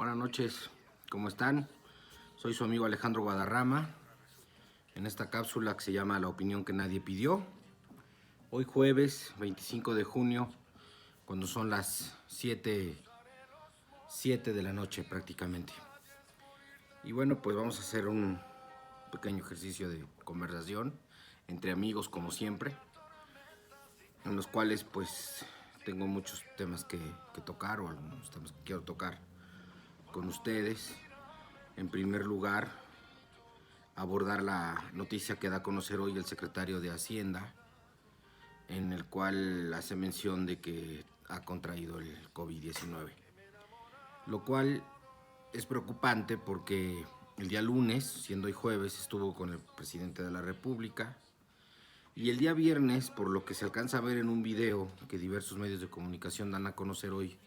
Buenas noches, ¿cómo están? Soy su amigo Alejandro Guadarrama, en esta cápsula que se llama La opinión que nadie pidió. Hoy jueves 25 de junio, cuando son las 7 de la noche prácticamente. Y bueno, pues vamos a hacer un pequeño ejercicio de conversación entre amigos como siempre, en los cuales pues tengo muchos temas que tocar o algunos temas que quiero tocar con ustedes. En primer lugar, abordar la noticia que da a conocer hoy el secretario de Hacienda, en el cual hace mención de que ha contraído el COVID-19, lo cual es preocupante porque el día lunes, siendo hoy jueves, estuvo con el presidente de la República, y el día viernes, por lo que se alcanza a ver en un video que diversos medios de comunicación dan a conocer hoy,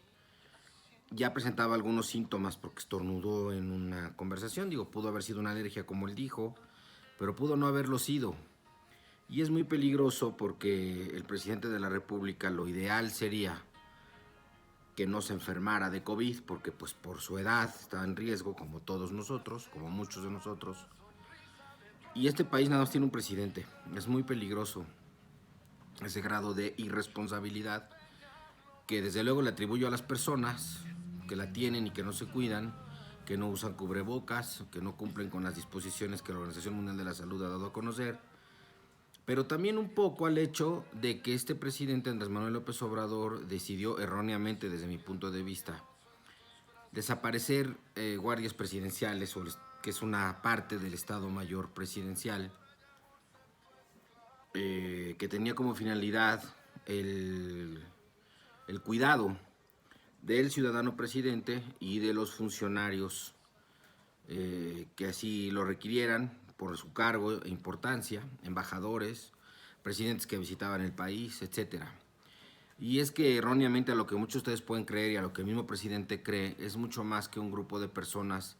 ya presentaba algunos síntomas porque estornudó en una conversación. Digo, pudo haber sido una alergia como él dijo, pero pudo no haberlo sido. Y es muy peligroso porque el presidente de la República, lo ideal sería que no se enfermara de COVID, porque pues por su edad está en riesgo, como todos nosotros, como muchos de nosotros. Y este país nada más tiene un presidente. Es muy peligroso ese grado de irresponsabilidad que desde luego le atribuyo a las personas que la tienen y que no se cuidan, que no usan cubrebocas, que no cumplen con las disposiciones que la Organización Mundial de la Salud ha dado a conocer, pero también un poco al hecho de que este presidente Andrés Manuel López Obrador decidió erróneamente, desde mi punto de vista, desaparecer guardias presidenciales, que es una parte del Estado Mayor Presidencial, que tenía como finalidad el cuidado del ciudadano presidente y de los funcionarios que así lo requirieran por su cargo e importancia, embajadores, presidentes que visitaban el país, etcétera. Y es que erróneamente, a lo que muchos de ustedes pueden creer y a lo que el mismo presidente cree, es mucho más que un grupo de personas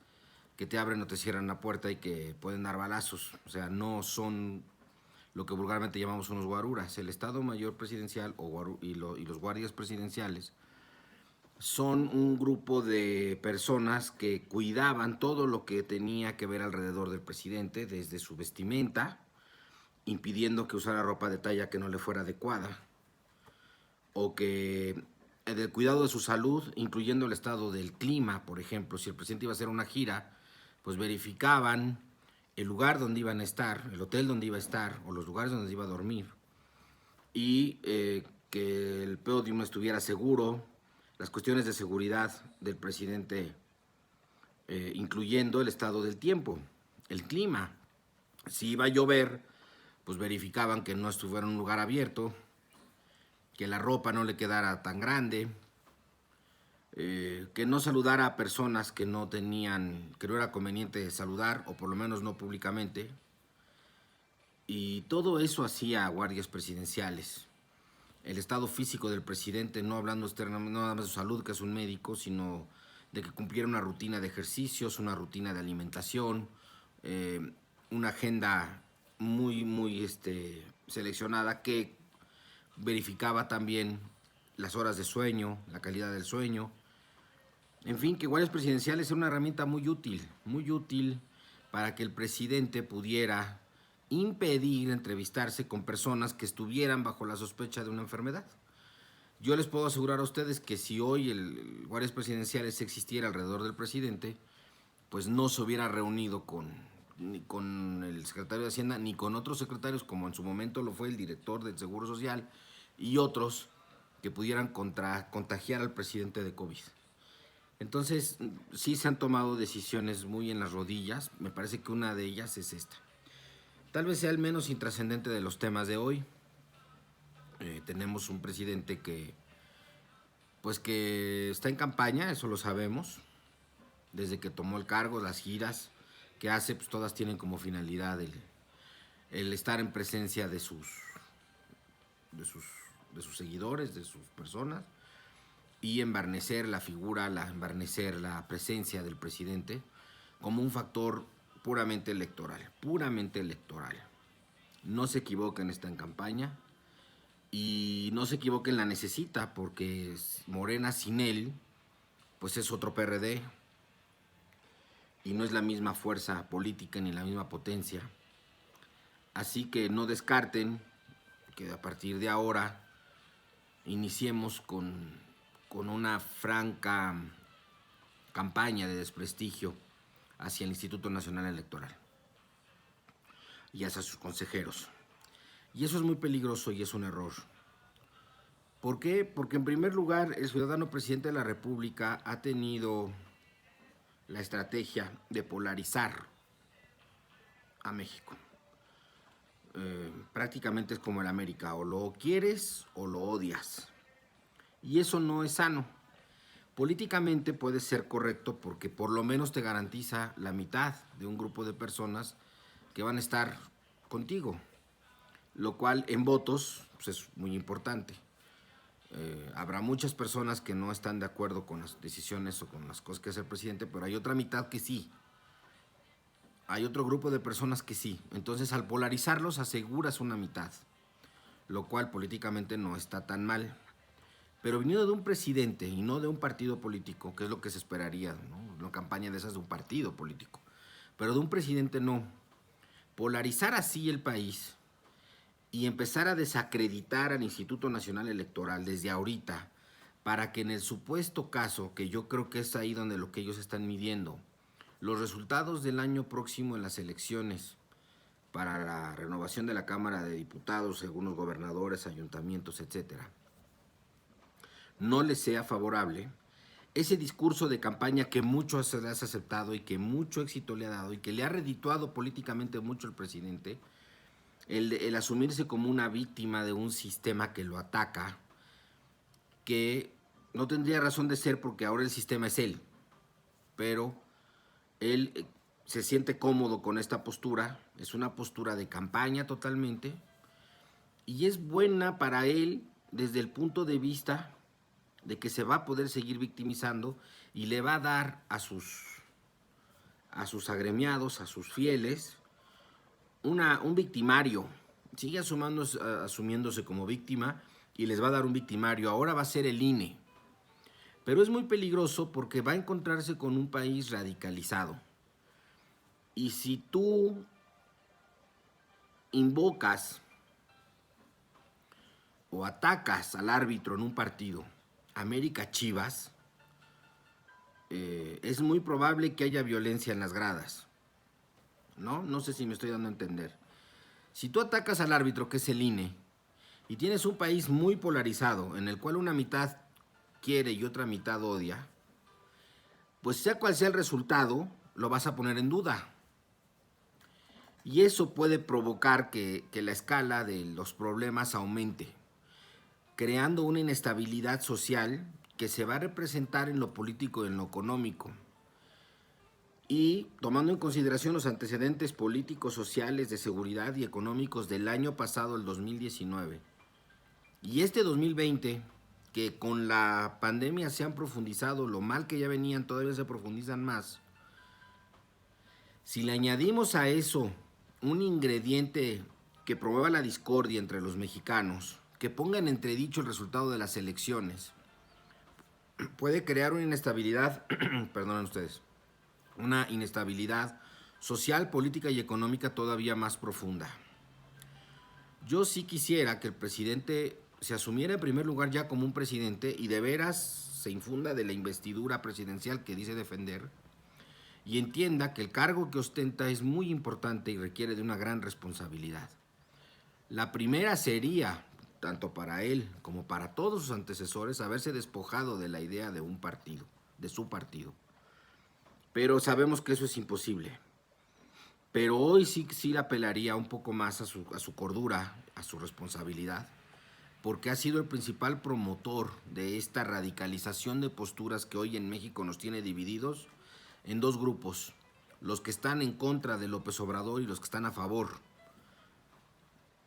que te abren o te cierran la puerta y que pueden dar balazos. O sea, no son lo que vulgarmente llamamos unos guaruras. El Estado Mayor Presidencial y los guardias presidenciales son un grupo de personas que cuidaban todo lo que tenía que ver alrededor del presidente, desde su vestimenta, impidiendo que usara ropa de talla que no le fuera adecuada, o que del cuidado de su salud, incluyendo el estado del clima, por ejemplo. Si el presidente iba a hacer una gira, pues verificaban el lugar donde iban a estar, el hotel donde iba a estar, o los lugares donde iba a dormir, y que el podium estuviera seguro, las cuestiones de seguridad del presidente, incluyendo el estado del tiempo, el clima. Si iba a llover, pues verificaban que no estuviera en un lugar abierto, que la ropa no le quedara tan grande, que no saludara a personas que no tenían, que no era conveniente saludar, o por lo menos no públicamente. Y todo eso hacía guardias presidenciales. El estado físico del presidente, no hablando externamente, no nada más de su salud, que es un médico, sino de que cumpliera una rutina de ejercicios, una rutina de alimentación, una agenda muy seleccionada que verificaba también las horas de sueño, la calidad del sueño. En fin, que guardias presidenciales es una herramienta muy útil para que el presidente pudiera impedir entrevistarse con personas que estuvieran bajo la sospecha de una enfermedad. Yo les puedo asegurar a ustedes que si hoy el guardias presidenciales existiera alrededor del presidente, pues no se hubiera reunido ni con el secretario de Hacienda ni con otros secretarios, como en su momento lo fue el director del Seguro Social y otros que pudieran contagiar al presidente de COVID. Entonces, sí se han tomado decisiones muy en las rodillas. Me parece que una de ellas es esta. Tal vez sea el menos intrascendente de los temas de hoy. Tenemos un presidente pues que está en campaña, eso lo sabemos. Desde que tomó el cargo, las giras que hace, pues todas tienen como finalidad el estar en presencia de sus seguidores, de sus personas, y embarnecer la figura, embarnecer la presencia del presidente como un factor puramente electoral, puramente electoral. No se equivoquen, está en campaña, y no se equivoquen, la necesita, porque Morena sin él, pues es otro PRD, y no es la misma fuerza política ni la misma potencia. Así que no descarten que a partir de ahora iniciemos con una franca campaña de desprestigio hacia el Instituto Nacional Electoral y hacia sus consejeros. Y eso es muy peligroso y es un error. ¿Por qué? Porque en primer lugar el ciudadano presidente de la República ha tenido la estrategia de polarizar a México. Prácticamente es como el América, o lo quieres o lo odias. Y eso no es sano. Políticamente puede ser correcto porque por lo menos te garantiza la mitad de un grupo de personas que van a estar contigo, lo cual en votos pues, es muy importante. Habrá muchas personas que no están de acuerdo con las decisiones o con las cosas que hace el presidente, pero hay otra mitad que sí. Hay otro grupo de personas que sí. Entonces, al polarizarlos, aseguras una mitad, lo cual políticamente no está tan mal. Pero viniendo de un presidente y no de un partido político, que es lo que se esperaría, ¿no? Una campaña de esas de un partido político, pero de un presidente no. Polarizar así el país y empezar a desacreditar al Instituto Nacional Electoral desde ahorita, para que en el supuesto caso, que yo creo que es ahí donde lo que ellos están midiendo, los resultados del año próximo en las elecciones para la renovación de la Cámara de Diputados, algunos gobernadores, ayuntamientos, etcétera, no les sea favorable, ese discurso de campaña que mucho has aceptado y que mucho éxito le ha dado y que le ha redituado políticamente mucho el presidente, el asumirse como una víctima de un sistema que lo ataca, que no tendría razón de ser porque ahora el sistema es él, pero él se siente cómodo con esta postura, es una postura de campaña totalmente, y es buena para él desde el punto de vista de que se va a poder seguir victimizando y le va a dar a sus agremiados, a sus fieles, un victimario. Sigue asumiéndose como víctima y les va a dar un victimario. Ahora va a ser el INE. Pero es muy peligroso porque va a encontrarse con un país radicalizado. Y si tú invocas o atacas al árbitro en un partido, América Chivas, es muy probable que haya violencia en las gradas. No sé si me estoy dando a entender. Si tú atacas al árbitro, que es el INE, y tienes un país muy polarizado, en el cual una mitad quiere y otra mitad odia, pues sea cual sea el resultado, lo vas a poner en duda. Y eso puede provocar que la escala de los problemas aumente, creando una inestabilidad social que se va a representar en lo político y en lo económico. Y tomando en consideración los antecedentes políticos, sociales, de seguridad y económicos del año pasado, el 2019, y este 2020, que con la pandemia se han profundizado, lo mal que ya venían todavía se profundizan más. Si le añadimos a eso un ingrediente que promueva la discordia entre los mexicanos, que ponga en entredicho el resultado de las elecciones, puede crear una inestabilidad, perdonen ustedes, una inestabilidad social, política y económica todavía más profunda. Yo sí quisiera que el presidente se asumiera en primer lugar ya como un presidente y de veras se infunda de la investidura presidencial que dice defender y entienda que el cargo que ostenta es muy importante y requiere de una gran responsabilidad. La primera sería, tanto para él como para todos sus antecesores, haberse despojado de la idea de un partido, de su partido. Pero sabemos que eso es imposible. Pero hoy sí apelaría un poco más a su cordura, a su responsabilidad, porque ha sido el principal promotor de esta radicalización de posturas que hoy en México nos tiene divididos en dos grupos, los que están en contra de López Obrador y los que están a favor.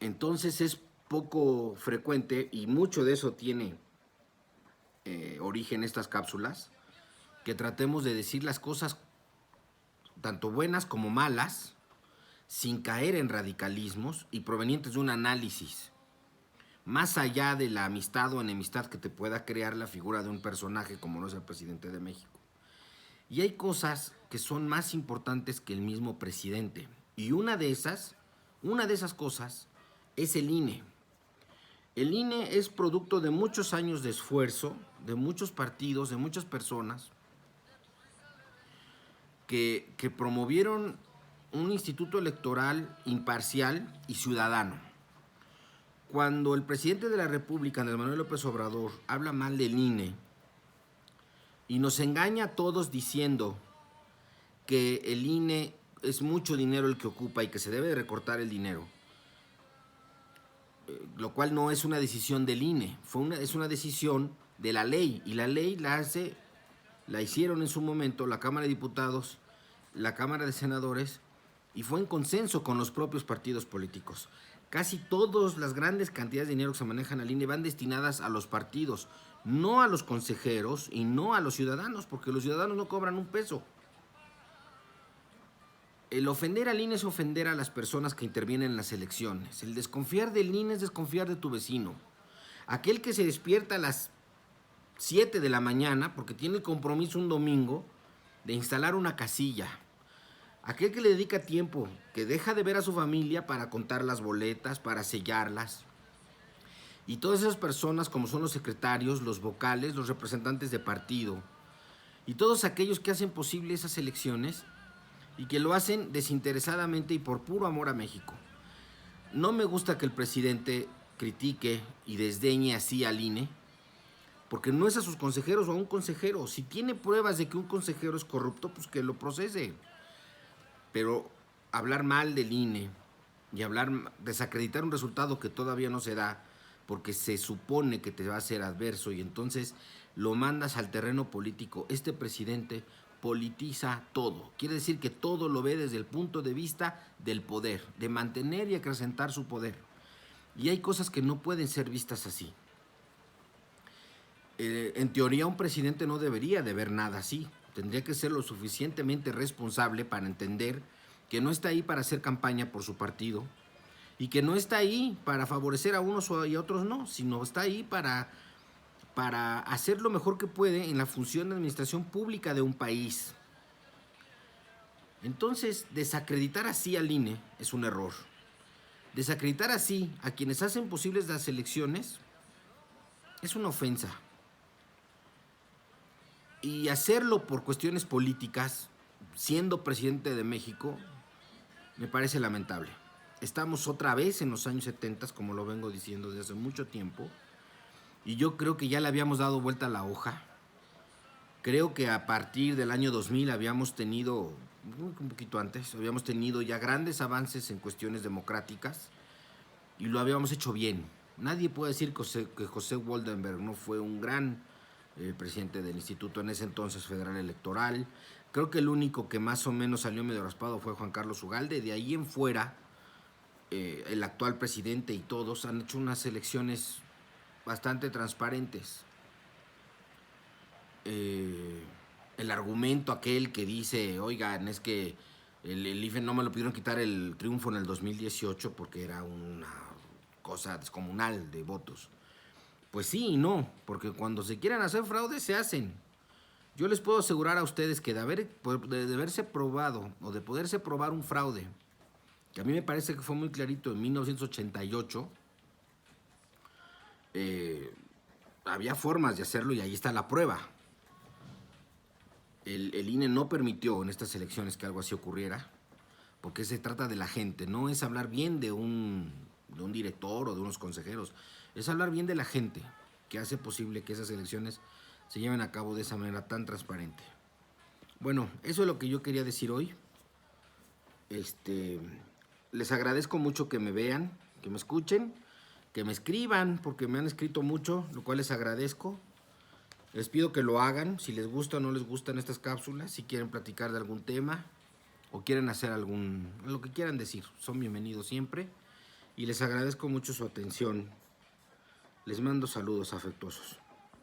Entonces es poco frecuente, y mucho de eso tiene origen estas cápsulas, que tratemos de decir las cosas tanto buenas como malas, sin caer en radicalismos y provenientes de un análisis, más allá de la amistad o enemistad que te pueda crear la figura de un personaje como lo es el presidente de México. Y hay cosas que son más importantes que el mismo presidente. Y una de esas cosas es el INE. El INE es producto de muchos años de esfuerzo, de muchos partidos, de muchas personas que promovieron un instituto electoral imparcial y ciudadano. Cuando el presidente de la República, Andrés Manuel López Obrador, habla mal del INE y nos engaña a todos diciendo que el INE es mucho dinero el que ocupa y que se debe de recortar el dinero, lo cual no es una decisión del INE, es una decisión de la ley, y la ley la hicieron en su momento la Cámara de Diputados, la Cámara de Senadores, y fue en consenso con los propios partidos políticos. Casi todas las grandes cantidades de dinero que se manejan al INE van destinadas a los partidos, no a los consejeros y no a los ciudadanos, porque los ciudadanos no cobran un peso. El ofender al INE es ofender a las personas que intervienen en las elecciones. El desconfiar del INE es desconfiar de tu vecino. Aquel que se despierta a las 7 de la mañana porque tiene el compromiso un domingo de instalar una casilla. Aquel que le dedica tiempo, que deja de ver a su familia para contar las boletas, para sellarlas. Y todas esas personas, como son los secretarios, los vocales, los representantes de partido, y todos aquellos que hacen posible esas elecciones y que lo hacen desinteresadamente y por puro amor a México. No me gusta que el presidente critique y desdeñe así al INE, porque no es a sus consejeros o a un consejero. Si tiene pruebas de que un consejero es corrupto, pues que lo procese. Pero hablar mal del INE y desacreditar un resultado que todavía no se da, porque se supone que te va a ser adverso y entonces lo mandas al terreno político. Este presidente politiza todo. Quiere decir que todo lo ve desde el punto de vista del poder, de mantener y acrecentar su poder. Y hay cosas que no pueden ser vistas así. En teoría, un presidente no debería de ver nada así. Tendría que ser lo suficientemente responsable para entender que no está ahí para hacer campaña por su partido y que no está ahí para favorecer a unos y a otros no, sino está ahí para hacer lo mejor que puede en la función de administración pública de un país. Entonces, desacreditar así al INE es un error. Desacreditar así a quienes hacen posibles las elecciones es una ofensa. Y hacerlo por cuestiones políticas, siendo presidente de México, me parece lamentable. Estamos otra vez en los años 70, como lo vengo diciendo desde hace mucho tiempo, y yo creo que ya le habíamos dado vuelta a la hoja. Creo que a partir del año 2000 habíamos tenido, un poquito antes, habíamos tenido ya grandes avances en cuestiones democráticas y lo habíamos hecho bien. Nadie puede decir que José Woldenberg no fue un gran presidente del Instituto en ese entonces Federal Electoral. Creo que el único que más o menos salió medio raspado fue Juan Carlos Ugalde. De ahí en fuera, el actual presidente y todos han hecho unas elecciones bastante transparentes. El argumento aquel que dice, oigan, es que el IFE no me lo pudieron quitar el triunfo en el 2018 porque era una cosa descomunal de votos. Pues sí y no, porque cuando se quieran hacer fraudes se hacen. Yo les puedo asegurar a ustedes que de haberse probado o de poderse probar un fraude, que a mí me parece que fue muy clarito en 1988, había formas de hacerlo y ahí está la prueba. El INE no permitió en estas elecciones que algo así ocurriera, porque se trata de la gente, no es hablar bien de un director o de unos consejeros, es hablar bien de la gente que hace posible que esas elecciones se lleven a cabo de esa manera tan transparente. Bueno, eso es lo que yo quería decir hoy. Les agradezco mucho que me vean, que me escuchen, que me escriban, porque me han escrito mucho, lo cual les agradezco. Les pido que lo hagan, si les gusta o no les gustan estas cápsulas, si quieren platicar de algún tema o quieren hacer lo que quieran decir, son bienvenidos siempre y les agradezco mucho su atención. Les mando saludos afectuosos.